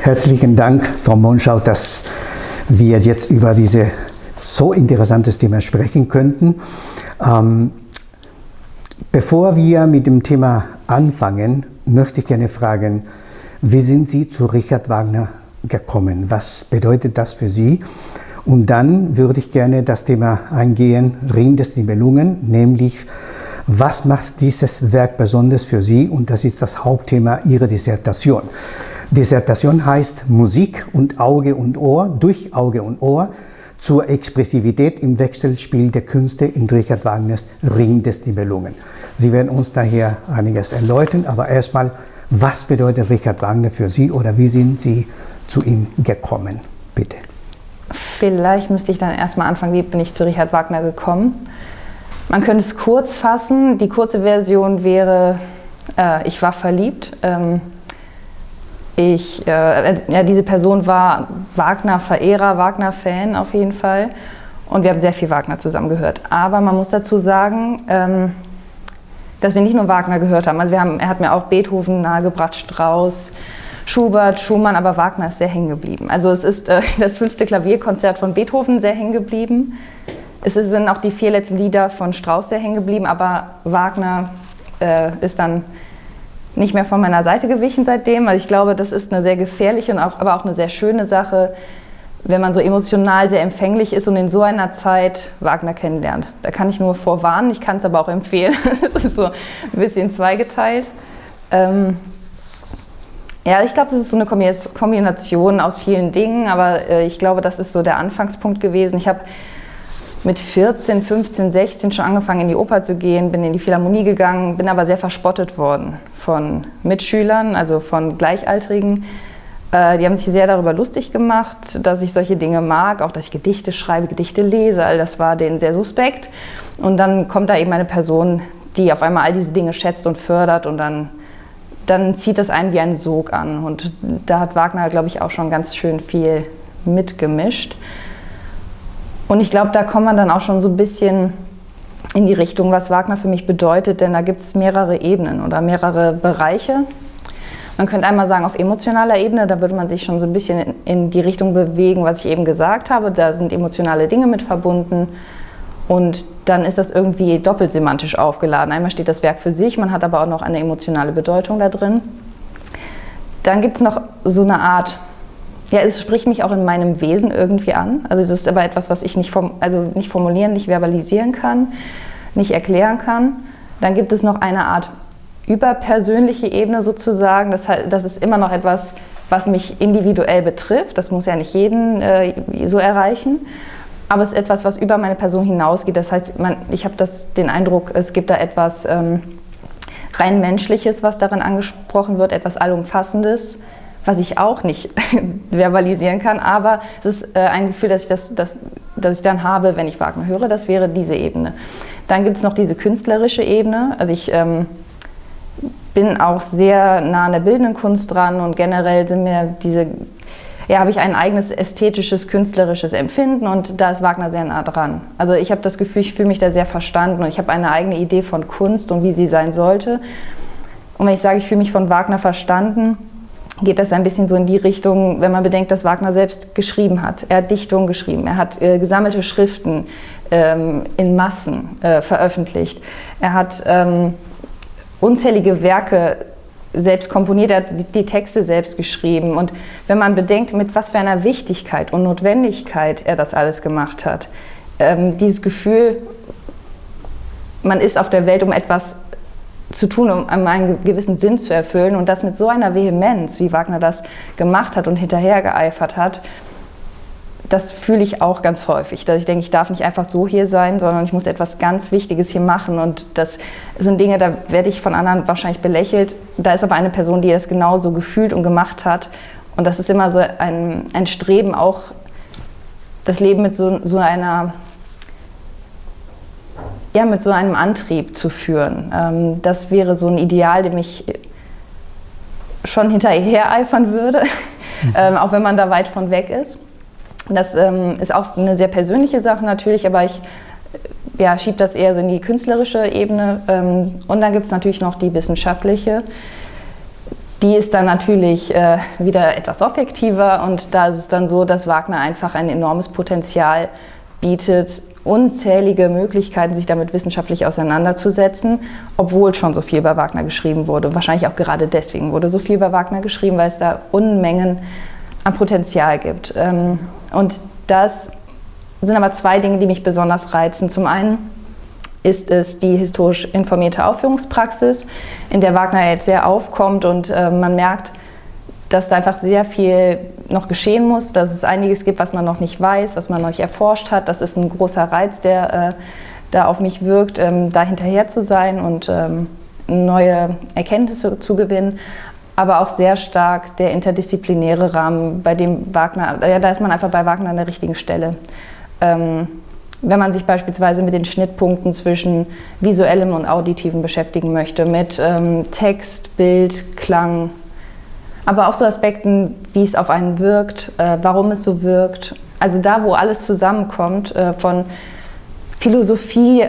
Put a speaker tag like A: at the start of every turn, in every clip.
A: Herzlichen Dank, Frau Monschau, dass wir jetzt über dieses so interessantes Thema sprechen könnten. Bevor wir mit dem Thema anfangen, möchte ich gerne fragen, wie sind Sie zu Richard Wagner gekommen? Was bedeutet das für Sie? Und dann würde ich gerne das Thema eingehen, Ring des Nibelungen, nämlich was macht dieses Werk besonders für Sie? Und das ist das Hauptthema Ihrer Dissertation. Dissertation heißt Musik und Auge und Ohr, durch Auge und Ohr, zur Expressivität im Wechselspiel der Künste in Richard Wagners Ring des Nibelungen. Sie werden uns daher einiges erläutern, aber erstmal, was bedeutet Richard Wagner für Sie oder wie sind Sie zu ihm gekommen? Bitte.
B: Vielleicht müsste ich dann erstmal anfangen, wie bin ich zu Richard Wagner gekommen. Man könnte es kurz fassen. Die kurze Version wäre, ich war verliebt. Diese Person war Wagner-Verehrer, Wagner-Fan auf jeden Fall. Und wir haben sehr viel Wagner zusammen gehört. Aber man muss dazu sagen, dass wir nicht nur Wagner gehört haben. Also er hat mir auch Beethoven nahegebracht, Strauss, Schubert, Schumann, aber Wagner ist sehr hängen geblieben. Also es ist das 5. Klavierkonzert von Beethoven sehr hängen geblieben. Sind auch die 4 letzten Lieder von Strauss sehr hängen geblieben, aber Wagner ist dann nicht mehr von meiner Seite gewichen seitdem. Also ich glaube, das ist eine sehr gefährliche, aber auch eine sehr schöne Sache, wenn man so emotional sehr empfänglich ist und in so einer Zeit Wagner kennenlernt. Da kann ich nur vorwarnen, ich kann es aber auch empfehlen. Es ist so ein bisschen zweigeteilt. Ich glaube, das ist so eine Kombination aus vielen Dingen, aber ich glaube, das ist so der Anfangspunkt gewesen. Ich habe mit 14, 15, 16 schon angefangen, in die Oper zu gehen, bin in die Philharmonie gegangen, bin aber sehr verspottet worden von Mitschülern, also von Gleichaltrigen. Die haben sich sehr darüber lustig gemacht, dass ich solche Dinge mag, auch dass ich Gedichte schreibe, Gedichte lese, all das war denen sehr suspekt. Und dann kommt da eben eine Person, die auf einmal all diese Dinge schätzt und fördert und dann zieht das einen wie ein Sog an. Und da hat Wagner, glaube ich, auch schon ganz schön viel mitgemischt. Und ich glaube, da kommt man dann auch schon so ein bisschen in die Richtung, was Wagner für mich bedeutet, denn da gibt es mehrere Ebenen oder mehrere Bereiche. Man könnte einmal sagen, auf emotionaler Ebene, da würde man sich schon so ein bisschen in die Richtung bewegen, was ich eben gesagt habe. Da sind emotionale Dinge mit verbunden und dann ist das irgendwie doppelt semantisch aufgeladen. Einmal steht das Werk für sich, man hat aber auch noch eine emotionale Bedeutung da drin. Dann gibt es noch so eine Art, es spricht mich auch in meinem Wesen irgendwie an. Also das ist aber etwas, was ich nicht formulieren, nicht verbalisieren kann, nicht erklären kann. Dann gibt es noch eine Art überpersönliche Ebene sozusagen. Das ist immer noch etwas, was mich individuell betrifft. Das muss ja nicht jeden so erreichen. Aber es ist etwas, was über meine Person hinausgeht. Das heißt, ich habe den Eindruck, es gibt da etwas rein Menschliches, was darin angesprochen wird, etwas Allumfassendes, was ich auch nicht verbalisieren kann, aber es ist ein Gefühl, dass ich dann habe, wenn ich Wagner höre, das wäre diese Ebene. Dann gibt es noch diese künstlerische Ebene, also ich bin auch sehr nah an der bildenden Kunst dran und generell habe ich ein eigenes ästhetisches, künstlerisches Empfinden und da ist Wagner sehr nah dran. Also ich habe das Gefühl, ich fühle mich da sehr verstanden und ich habe eine eigene Idee von Kunst und wie sie sein sollte. Und wenn ich sage, ich fühle mich von Wagner verstanden, geht das ein bisschen so in die Richtung, wenn man bedenkt, dass Wagner selbst geschrieben hat. Er hat Dichtungen geschrieben, er hat gesammelte Schriften in Massen veröffentlicht. Er hat unzählige Werke selbst komponiert, er hat die Texte selbst geschrieben. Und wenn man bedenkt, mit was für einer Wichtigkeit und Notwendigkeit er das alles gemacht hat, dieses Gefühl, man ist auf der Welt, um etwas zu tun, um einen gewissen Sinn zu erfüllen und das mit so einer Vehemenz, wie Wagner das gemacht hat und hinterhergeeifert hat, das fühle ich auch ganz häufig, dass ich denke, ich darf nicht einfach so hier sein, sondern ich muss etwas ganz Wichtiges hier machen und das sind Dinge, da werde ich von anderen wahrscheinlich belächelt, da ist aber eine Person, die das genauso gefühlt und gemacht hat und das ist immer so ein Streben, auch das Leben mit so einem Antrieb zu führen. Das wäre so ein Ideal, dem ich schon hinterher eifern würde, auch wenn man da weit von weg ist. Das ist auch eine sehr persönliche Sache natürlich, aber ich schiebe das eher so in die künstlerische Ebene. Und dann gibt es natürlich noch die wissenschaftliche. Die ist dann natürlich wieder etwas objektiver und da ist es dann so, dass Wagner einfach ein enormes Potenzial bietet, unzählige Möglichkeiten, sich damit wissenschaftlich auseinanderzusetzen, obwohl schon so viel über Wagner geschrieben wurde. Wahrscheinlich auch gerade deswegen wurde so viel über Wagner geschrieben, weil es da Unmengen an Potenzial gibt. Und das sind aber zwei Dinge, die mich besonders reizen. Zum einen ist es die historisch informierte Aufführungspraxis, in der Wagner jetzt sehr aufkommt und man merkt, dass da einfach sehr viel noch geschehen muss, dass es einiges gibt, was man noch nicht weiß, was man noch nicht erforscht hat. Das ist ein großer Reiz, der da auf mich wirkt, da hinterher zu sein und neue Erkenntnisse zu gewinnen. Aber auch sehr stark der interdisziplinäre Rahmen, bei dem Wagner, da ist man einfach bei Wagner an der richtigen Stelle. Wenn man sich beispielsweise mit den Schnittpunkten zwischen visuellem und auditivem beschäftigen möchte, mit Text, Bild, Klang, aber auch so Aspekten, wie es auf einen wirkt, warum es so wirkt. Also da, wo alles zusammenkommt, von Philosophie,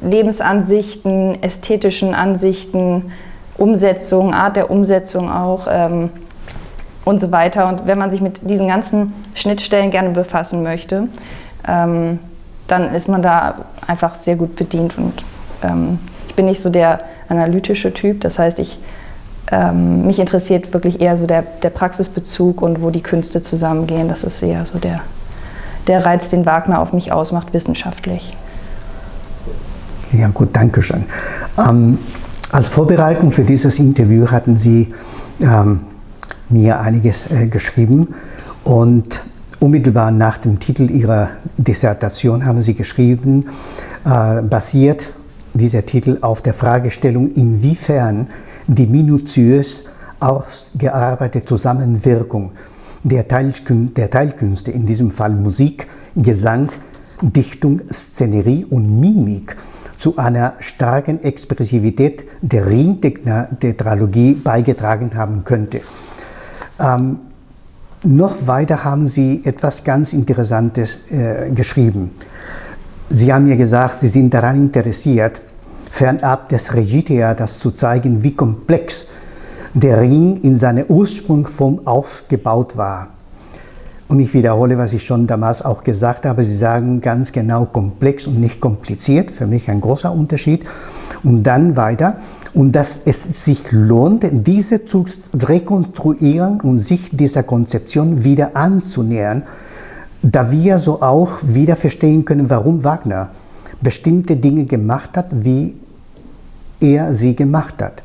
B: Lebensansichten, ästhetischen Ansichten, Umsetzung, Art der Umsetzung auch und so weiter. Und wenn man sich mit diesen ganzen Schnittstellen gerne befassen möchte, dann ist man da einfach sehr gut bedient. Und ich bin nicht so der analytische Typ, das heißt, mich interessiert wirklich eher so der Praxisbezug und wo die Künste zusammengehen. Das ist eher so der Reiz, den Wagner auf mich ausmacht, wissenschaftlich.
A: Ja gut, danke schön. Als Vorbereitung für dieses Interview hatten Sie mir einiges geschrieben und unmittelbar nach dem Titel Ihrer Dissertation haben Sie geschrieben, basiert dieser Titel auf der Fragestellung, inwiefern die minutiös ausgearbeitete Zusammenwirkung der Teilkünste, in diesem Fall Musik, Gesang, Dichtung, Szenerie und Mimik, zu einer starken Expressivität der Ringtetralogie beigetragen haben könnte. Noch weiter haben Sie etwas ganz Interessantes geschrieben. Sie haben mir gesagt, Sie sind daran interessiert, fernab des Regietheaters zu zeigen, wie komplex der Ring in seiner Ursprungsform aufgebaut war. Und ich wiederhole, was ich schon damals auch gesagt habe, Sie sagen ganz genau komplex und nicht kompliziert, für mich ein großer Unterschied. Und dann weiter, und dass es sich lohnt, diese zu rekonstruieren und sich dieser Konzeption wieder anzunähern, da wir so auch wieder verstehen können, warum Wagner bestimmte Dinge gemacht hat, wie er sie gemacht hat.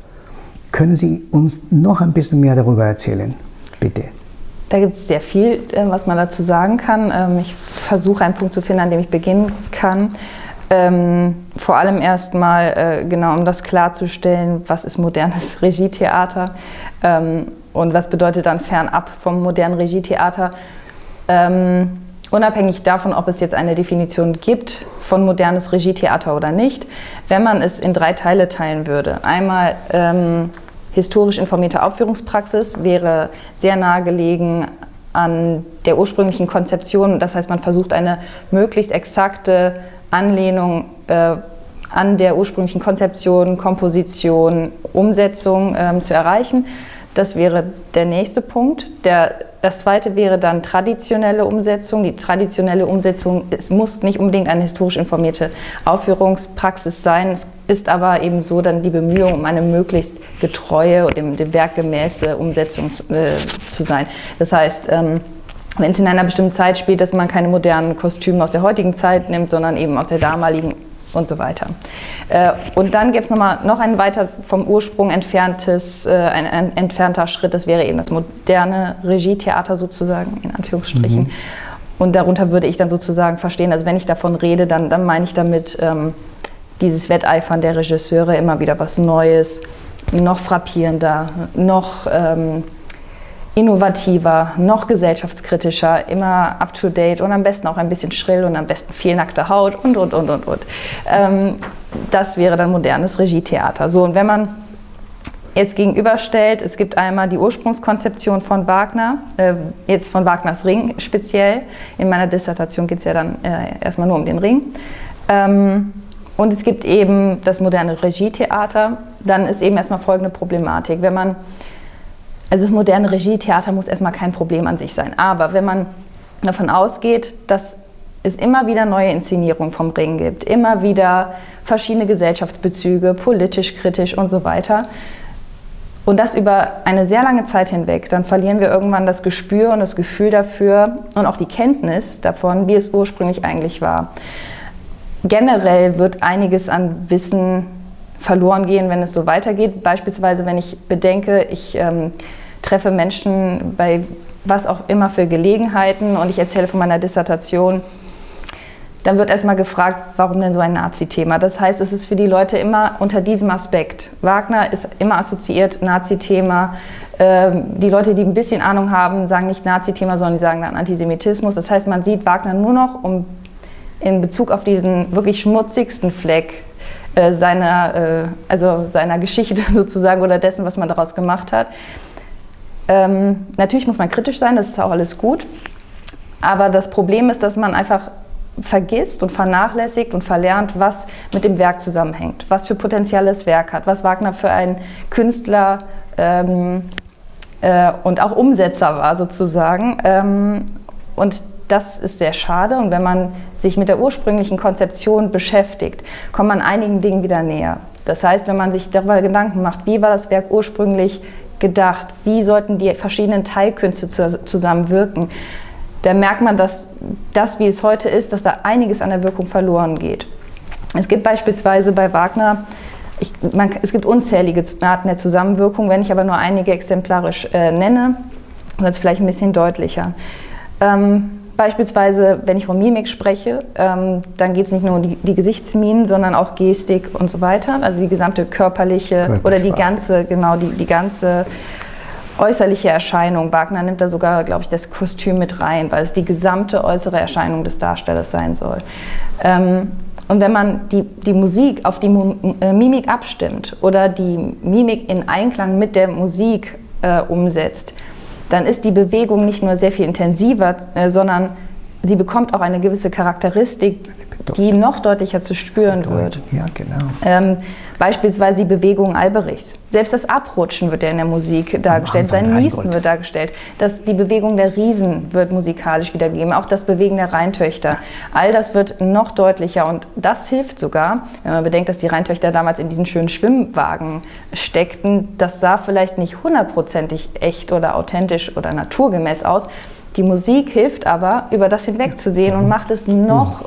A: Können Sie uns noch ein bisschen mehr darüber erzählen, bitte?
B: Da gibt es sehr viel, was man dazu sagen kann. Ich versuche einen Punkt zu finden, an dem ich beginnen kann. Vor allem erstmal, genau, um das klarzustellen, was ist modernes Regietheater und was bedeutet dann fernab vom modernen Regietheater. Unabhängig davon, ob es jetzt eine Definition gibt von modernes Regietheater oder nicht, wenn man es in 3 Teile teilen würde. Einmal historisch informierte Aufführungspraxis wäre sehr nahegelegen an der ursprünglichen Konzeption. Das heißt, man versucht eine möglichst exakte Anlehnung an der ursprünglichen Konzeption, Komposition, Umsetzung zu erreichen. Das wäre der nächste Punkt. Das zweite wäre dann traditionelle Umsetzung. Die traditionelle Umsetzung, es muss nicht unbedingt eine historisch informierte Aufführungspraxis sein. Es ist aber eben so dann die Bemühung, um eine möglichst getreue und dem Werk gemäße Umsetzung zu sein. Das heißt, wenn es in einer bestimmten Zeit spielt, dass man keine modernen Kostüme aus der heutigen Zeit nimmt, sondern eben aus der damaligen und so weiter. Und dann gibt es noch ein weiter vom Ursprung entfernter Schritt, das wäre eben das moderne Regietheater sozusagen, in Anführungsstrichen. Mhm. Und darunter würde ich dann sozusagen verstehen, also wenn ich davon rede, dann meine ich damit dieses Wetteifern der Regisseure, immer wieder was Neues, noch frappierender, noch innovativer, noch gesellschaftskritischer, immer up-to-date und am besten auch ein bisschen schrill und am besten viel nackte Haut und. Das wäre dann modernes Regietheater. So, und wenn man jetzt gegenüberstellt, es gibt einmal die Ursprungskonzeption von Wagner, jetzt von Wagners Ring speziell. In meiner Dissertation geht es ja dann erstmal nur um den Ring. Und es gibt eben das moderne Regietheater. Dann ist eben erstmal folgende Problematik. Wenn man Also das moderne Regietheater muss erstmal kein Problem an sich sein. Aber wenn man davon ausgeht, dass es immer wieder neue Inszenierungen vom Ring gibt, immer wieder verschiedene Gesellschaftsbezüge, politisch, kritisch und so weiter, und das über eine sehr lange Zeit hinweg, dann verlieren wir irgendwann das Gespür und das Gefühl dafür und auch die Kenntnis davon, wie es ursprünglich eigentlich war. Generell wird einiges an Wissen verloren gehen, wenn es so weitergeht. Beispielsweise, wenn ich bedenke, ich treffe Menschen bei was auch immer für Gelegenheiten und ich erzähle von meiner Dissertation, dann wird erstmal gefragt, warum denn so ein Nazi-Thema? Das heißt, es ist für die Leute immer unter diesem Aspekt. Wagner ist immer assoziiert, Nazi-Thema. Die Leute, die ein bisschen Ahnung haben, sagen nicht Nazi-Thema, sondern die sagen dann Antisemitismus. Das heißt, man sieht Wagner nur noch in Bezug auf diesen wirklich schmutzigsten Fleck seiner Geschichte sozusagen oder dessen, was man daraus gemacht hat. Natürlich muss man kritisch sein, das ist auch alles gut. Aber das Problem ist, dass man einfach vergisst und vernachlässigt und verlernt, was mit dem Werk zusammenhängt, was für potenzielles Werk hat, was Wagner für ein Künstler und auch Umsetzer war sozusagen. Und das ist sehr schade und wenn man sich mit der ursprünglichen Konzeption beschäftigt, kommt man einigen Dingen wieder näher. Das heißt, wenn man sich darüber Gedanken macht, wie war das Werk ursprünglich gedacht, wie sollten die verschiedenen Teilkünste zusammenwirken, da merkt man, dass das, wie es heute ist, dass da einiges an der Wirkung verloren geht. Es gibt beispielsweise bei Wagner, es gibt unzählige Arten der Zusammenwirkung, wenn ich aber nur einige exemplarisch nenne, wird es vielleicht ein bisschen deutlicher. Beispielsweise, wenn ich von Mimik spreche, dann geht es nicht nur um die Gesichtsminen, sondern auch Gestik und so weiter, also die gesamte körperliche oder die ganze äußerliche Erscheinung. Wagner nimmt da sogar, glaube ich, das Kostüm mit rein, weil es die gesamte äußere Erscheinung des Darstellers sein soll. Und wenn man die Musik auf die Mimik abstimmt oder die Mimik in Einklang mit der Musik umsetzt, dann ist die Bewegung nicht nur sehr viel intensiver, sondern sie bekommt auch eine gewisse Charakteristik, die noch deutlicher zu spüren wird.
A: Ja, genau.
B: Beispielsweise die Bewegung Alberichs. Selbst das Abrutschen wird ja in der Musik dargestellt, sein Niesen wird dargestellt. Die Bewegung der Riesen wird musikalisch wiedergegeben, auch das Bewegen der Rheintöchter. All das wird noch deutlicher und das hilft sogar, wenn man bedenkt, dass die Rheintöchter damals in diesen schönen Schwimmwagen steckten. Das sah vielleicht nicht hundertprozentig echt oder authentisch oder naturgemäß aus. Die Musik hilft aber, über das hinwegzusehen und macht es noch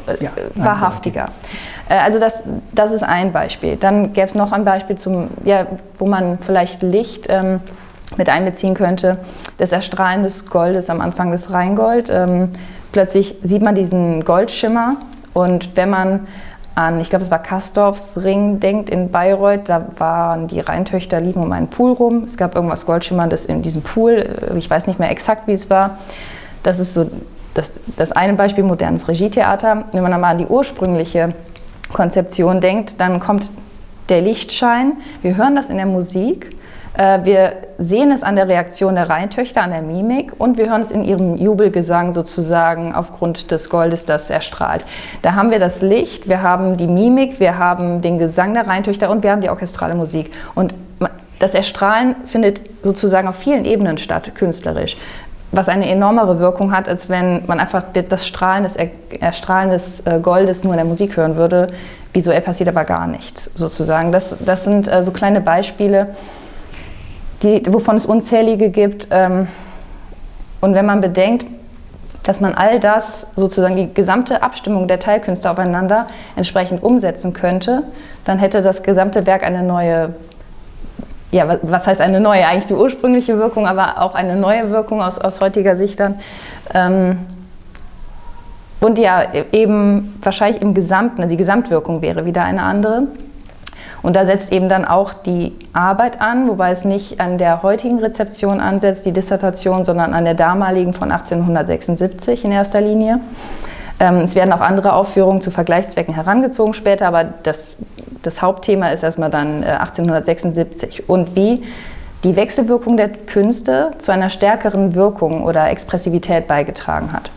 B: wahrhaftiger. Also das ist ein Beispiel. Dann gäbe es noch ein Beispiel, wo man vielleicht Licht mit einbeziehen könnte. Das Erstrahlen des Goldes am Anfang des Rheingold. Plötzlich sieht man diesen Goldschimmer und wenn man an, ich glaube es war Castorps Ring denkt in Bayreuth, da waren die Rheintöchter, liefen um einen Pool rum. Es gab irgendwas Goldschimmerndes in diesem Pool, ich weiß nicht mehr exakt, wie es war. Das ist so das eine Beispiel, modernes Regietheater. Wenn man dann mal an die ursprüngliche Konzeption denkt, dann kommt der Lichtschein, wir hören das in der Musik, wir sehen es an der Reaktion der Rheintöchter, an der Mimik und wir hören es in ihrem Jubelgesang sozusagen aufgrund des Goldes, das erstrahlt. Da haben wir das Licht, wir haben die Mimik, wir haben den Gesang der Rheintöchter und wir haben die orchestrale Musik. Und das Erstrahlen findet sozusagen auf vielen Ebenen statt, künstlerisch, was eine enormere Wirkung hat, als wenn man einfach das Erstrahlen des Goldes nur in der Musik hören würde. Visuell passiert aber gar nichts, sozusagen. Das sind so kleine Beispiele, wovon es unzählige gibt. Und wenn man bedenkt, dass man all das, sozusagen die gesamte Abstimmung der Teilkünste aufeinander entsprechend umsetzen könnte, dann hätte das gesamte Werk eine neue, ja, was heißt eine neue? Eigentlich die ursprüngliche Wirkung, aber auch eine neue Wirkung aus heutiger Sicht dann. Und ja, eben wahrscheinlich im Gesamten, also die Gesamtwirkung wäre wieder eine andere. Und da setzt eben dann auch die Arbeit an, wobei es nicht an der heutigen Rezeption ansetzt, die Dissertation, sondern an der damaligen von 1876 in erster Linie. Es werden auch andere Aufführungen zu Vergleichszwecken herangezogen später, aber das Hauptthema ist erstmal dann 1876 und wie die Wechselwirkung der Künste zu einer stärkeren Wirkung oder Expressivität beigetragen hat.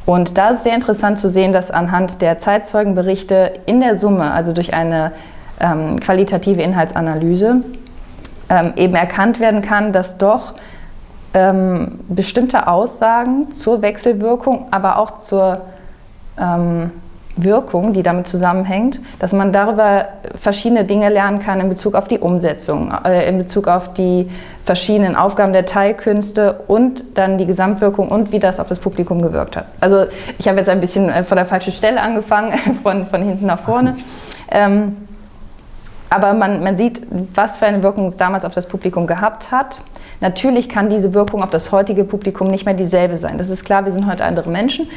B: Und da ist sehr interessant zu sehen, dass anhand der Zeitzeugenberichte in der Summe, also durch eine qualitative Inhaltsanalyse, eben erkannt werden kann, dass doch bestimmte Aussagen zur Wechselwirkung, aber auch zur Wirkung, die damit zusammenhängt, dass man darüber verschiedene Dinge lernen kann in Bezug auf die Umsetzung, in Bezug auf die verschiedenen Aufgaben der Teilkünste und dann die Gesamtwirkung und wie das auf das Publikum gewirkt hat. Also ich habe jetzt ein bisschen von der falschen Stelle angefangen, von hinten nach vorne. Aber man sieht, was für eine Wirkung es damals auf das Publikum gehabt hat. Natürlich kann diese Wirkung auf das heutige Publikum nicht mehr dieselbe sein. Das ist klar, wir sind heute andere Menschen.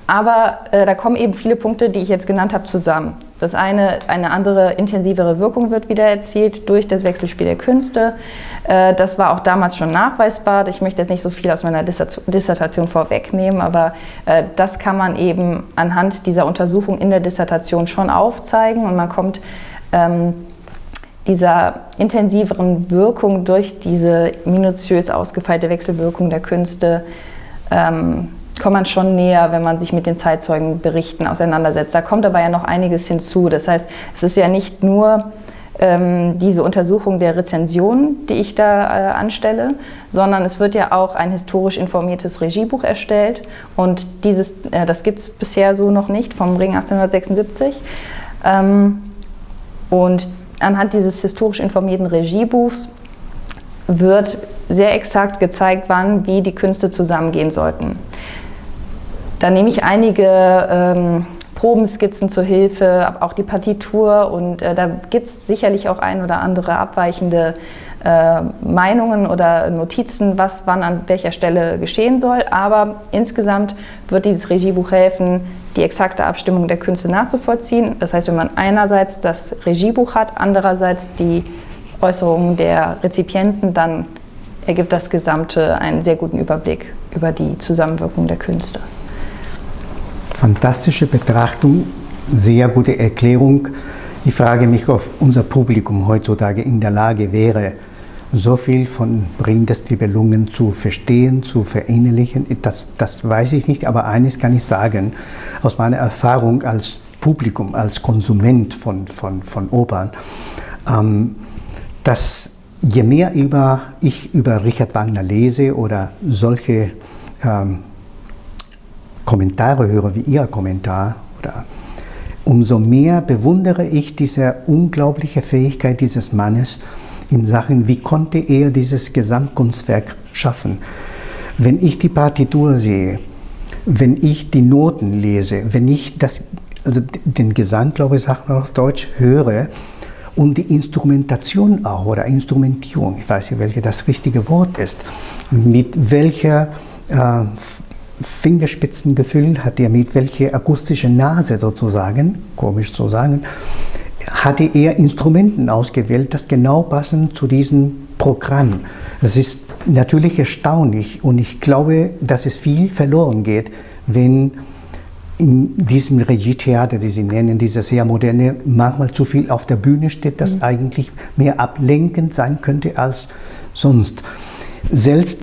B: Aber da kommen eben viele Punkte, die ich jetzt genannt habe, zusammen. Das eine andere, intensivere Wirkung wird wieder erzielt durch das Wechselspiel der Künste. Das war auch damals schon nachweisbar. Ich möchte jetzt nicht so viel aus meiner Dissertation vorwegnehmen, aber das kann man eben anhand dieser Untersuchung in der Dissertation schon aufzeigen. Und man kommt dieser intensiveren Wirkung durch diese minutiös ausgefeilte Wechselwirkung der Künste kommt man schon näher, wenn man sich mit den Zeitzeugenberichten auseinandersetzt. Da kommt aber ja noch einiges hinzu. Das heißt, es ist ja nicht nur diese Untersuchung der Rezension, die ich da anstelle, sondern es wird ja auch ein historisch informiertes Regiebuch erstellt. Und das gibt es bisher so noch nicht, vom Ring 1876. Und anhand dieses historisch informierten Regiebuchs wird sehr exakt gezeigt, wann wie die Künste zusammengehen sollten. Da nehme ich einige Probenskizzen zur Hilfe, auch die Partitur, und da gibt es sicherlich auch ein oder andere abweichende Meinungen oder Notizen, was wann an welcher Stelle geschehen soll. Aber insgesamt wird dieses Regiebuch helfen, die exakte Abstimmung der Künste nachzuvollziehen. Das heißt, wenn man einerseits das Regiebuch hat, andererseits die Äußerungen der Rezipienten, dann ergibt das Gesamte einen sehr guten Überblick über die Zusammenwirkung der Künste.
A: Fantastische Betrachtung, sehr gute Erklärung. Ich frage mich, ob unser Publikum heutzutage in der Lage wäre, so viel von Ring des Nibelungen zu verstehen, zu verinnerlichen. Das weiß ich nicht, aber eines kann ich sagen, aus meiner Erfahrung als Publikum, als Konsument von Opern, dass je mehr ich über Richard Wagner lese oder solche Kommentare höre wie Ihr Kommentar, umso mehr bewundere ich diese unglaubliche Fähigkeit dieses Mannes in Sachen, wie konnte er dieses Gesamtkunstwerk schaffen. Wenn ich die Partitur sehe, wenn ich die Noten lese, wenn ich den Gesang, glaube ich, sagt man auf Deutsch, höre, und die Instrumentation auch oder Instrumentierung, ich weiß nicht, welches das richtige Wort ist, mit welcher Fingerspitzengefühl hat er, mit welcher akustischen Nase sozusagen, komisch zu sagen, hatte er Instrumenten ausgewählt, das genau passen zu diesem Programm. Das ist natürlich erstaunlich und ich glaube, dass es viel verloren geht, wenn in diesem Regietheater, die Sie nennen, dieser sehr moderne, manchmal zu viel auf der Bühne steht, das eigentlich mehr ablenkend sein könnte als sonst. Selbst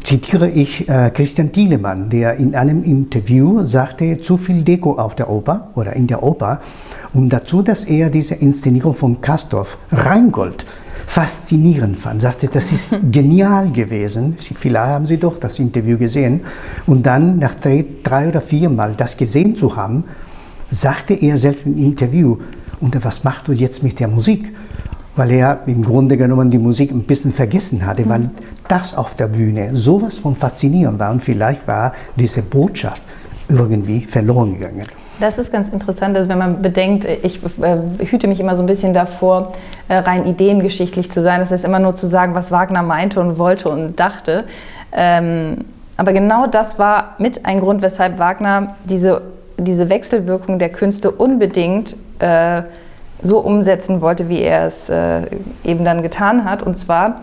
A: zitiere ich Christian Thielemann, der in einem Interview sagte, zu viel Deko auf der Oper oder in der Oper, und dazu, dass er diese Inszenierung von Castorp, Rheingold, faszinierend fand. Sagte, das ist genial gewesen. Vielleicht haben Sie doch das Interview gesehen. Und dann, nach 3 oder 4 Mal das gesehen zu haben, sagte er selbst im Interview, und was machst du jetzt mit der Musik? Weil er im Grunde genommen die Musik ein bisschen vergessen hatte, weil das auf der Bühne sowas von faszinierend war. Und vielleicht war diese Botschaft irgendwie verloren gegangen.
B: Das ist ganz interessant, wenn man bedenkt, ich hüte mich immer so ein bisschen davor, rein ideengeschichtlich zu sein. Das heißt immer nur zu sagen, was Wagner meinte und wollte und dachte. Aber genau das war mit ein Grund, weshalb Wagner diese Wechselwirkung der Künste unbedingt so umsetzen wollte, wie er es eben dann getan hat. Und zwar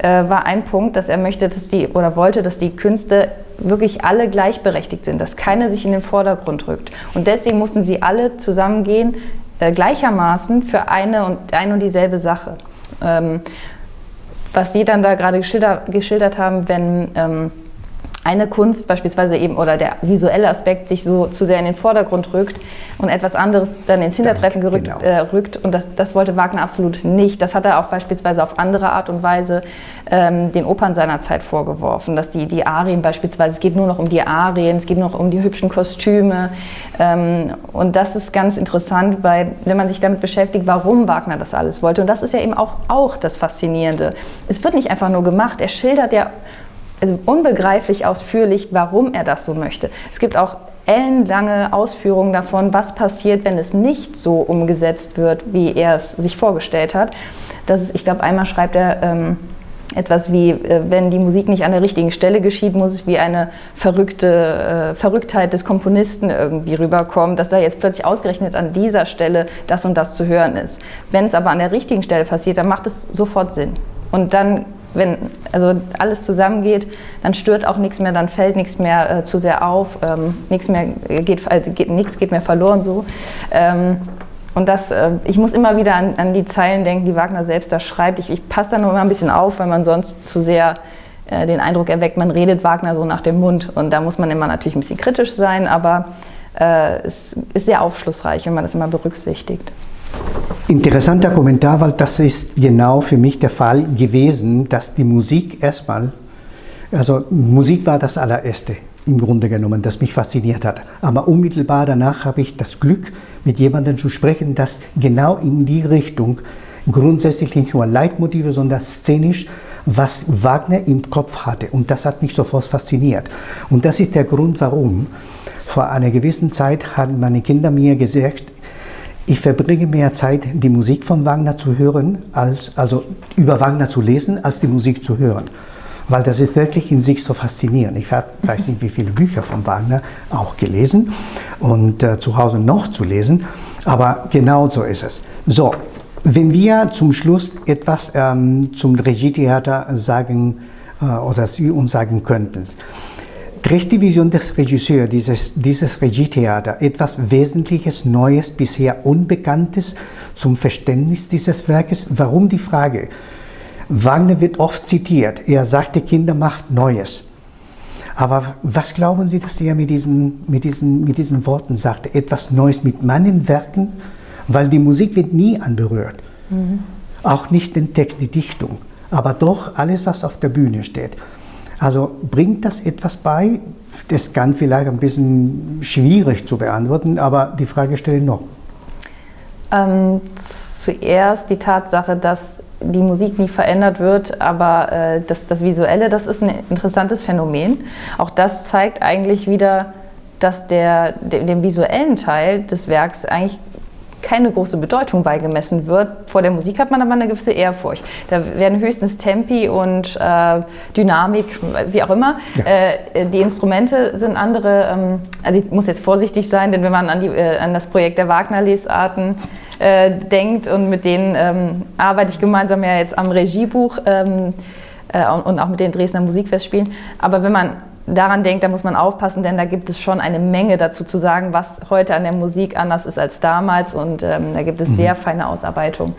B: war ein Punkt, dass er wollte, dass die Künste wirklich alle gleichberechtigt sind, dass keiner sich in den Vordergrund rückt. Und deswegen mussten sie alle zusammengehen, gleichermaßen für eine und dieselbe Sache. Was Sie dann da gerade geschildert haben, wenn eine Kunst beispielsweise eben oder der visuelle Aspekt sich so zu sehr in den Vordergrund rückt und etwas anderes dann ins Hintertreffen rückt. Und das wollte Wagner absolut nicht. Das hat er auch beispielsweise auf andere Art und Weise den Opern seiner Zeit vorgeworfen, dass die Arien beispielsweise, es geht nur noch um die Arien, es geht nur noch um die hübschen Kostüme. Und das ist ganz interessant, weil wenn man sich damit beschäftigt, warum Wagner das alles wollte. Und das ist ja eben auch das Faszinierende. Es wird nicht einfach nur gemacht, er schildert ja also unbegreiflich ausführlich, warum er das so möchte. Es gibt auch ellenlange Ausführungen davon, was passiert, wenn es nicht so umgesetzt wird, wie er es sich vorgestellt hat. Ich glaube, einmal schreibt er etwas wie, wenn die Musik nicht an der richtigen Stelle geschieht, muss es wie eine Verrücktheit des Komponisten irgendwie rüberkommen, dass da jetzt plötzlich ausgerechnet an dieser Stelle das und das zu hören ist. Wenn es aber an der richtigen Stelle passiert, dann macht es sofort Sinn. Und dann, wenn also alles zusammengeht, dann stört auch nichts mehr, dann fällt nichts mehr zu sehr auf, nichts geht mehr verloren so. Und ich muss immer wieder an die Zeilen denken, die Wagner selbst da schreibt. Ich passe da nur immer ein bisschen auf, weil man sonst zu sehr den Eindruck erweckt, man redet Wagner so nach dem Mund. Und da muss man immer natürlich ein bisschen kritisch sein, aber es ist sehr aufschlussreich, wenn man das immer berücksichtigt.
A: Interessanter Kommentar, weil das ist genau für mich der Fall gewesen, dass die Musik erstmal, also Musik war das allererste im Grunde genommen, das mich fasziniert hat. Aber unmittelbar danach habe ich das Glück, mit jemandem zu sprechen, das genau in die Richtung grundsätzlich nicht nur Leitmotive, sondern szenisch, was Wagner im Kopf hatte. Und das hat mich sofort fasziniert. Und das ist der Grund, warum vor einer gewissen Zeit haben meine Kinder mir gesagt, ich verbringe mehr Zeit, die Musik von Wagner zu hören, also über Wagner zu lesen, als die Musik zu hören. Weil das ist wirklich in sich so faszinierend. Ich weiß nicht, wie viele Bücher von Wagner auch gelesen und zu Hause noch zu lesen, aber genau so ist es. So, wenn wir zum Schluss etwas zum Regietheater sagen oder Sie uns sagen könnten, trägt die Vision des Regisseurs dieses Regietheater etwas Wesentliches, Neues, bisher Unbekanntes zum Verständnis dieses Werkes? Warum die Frage? Wagner wird oft zitiert. Er sagte, Kinder macht Neues. Aber was glauben Sie, dass er mit diesen Worten sagte? Etwas Neues mit meinen Werken? Weil die Musik wird nie anberührt. Mhm. Auch nicht den Text, die Dichtung. Aber doch alles, was auf der Bühne steht. Also bringt das etwas bei? Das kann vielleicht ein bisschen schwierig zu beantworten, aber die Frage stelle ich noch.
B: Zuerst die Tatsache, dass die Musik nie verändert wird, aber das Visuelle, das ist ein interessantes Phänomen. Auch das zeigt eigentlich wieder, dass dem visuellen Teil des Werks eigentlich keine große Bedeutung beigemessen wird. Vor der Musik hat man aber eine gewisse Ehrfurcht. Da werden höchstens Tempi und Dynamik, wie auch immer. Ja. Die Instrumente sind andere. Also ich muss jetzt vorsichtig sein, denn wenn man an das Projekt der Wagner-Lesarten denkt und mit denen arbeite ich gemeinsam ja jetzt am Regiebuch und auch mit den Dresdner Musikfestspielen. Aber wenn man daran denkt, da muss man aufpassen, denn da gibt es schon eine Menge dazu zu sagen, was heute an der Musik anders ist als damals und da gibt es sehr feine Ausarbeitung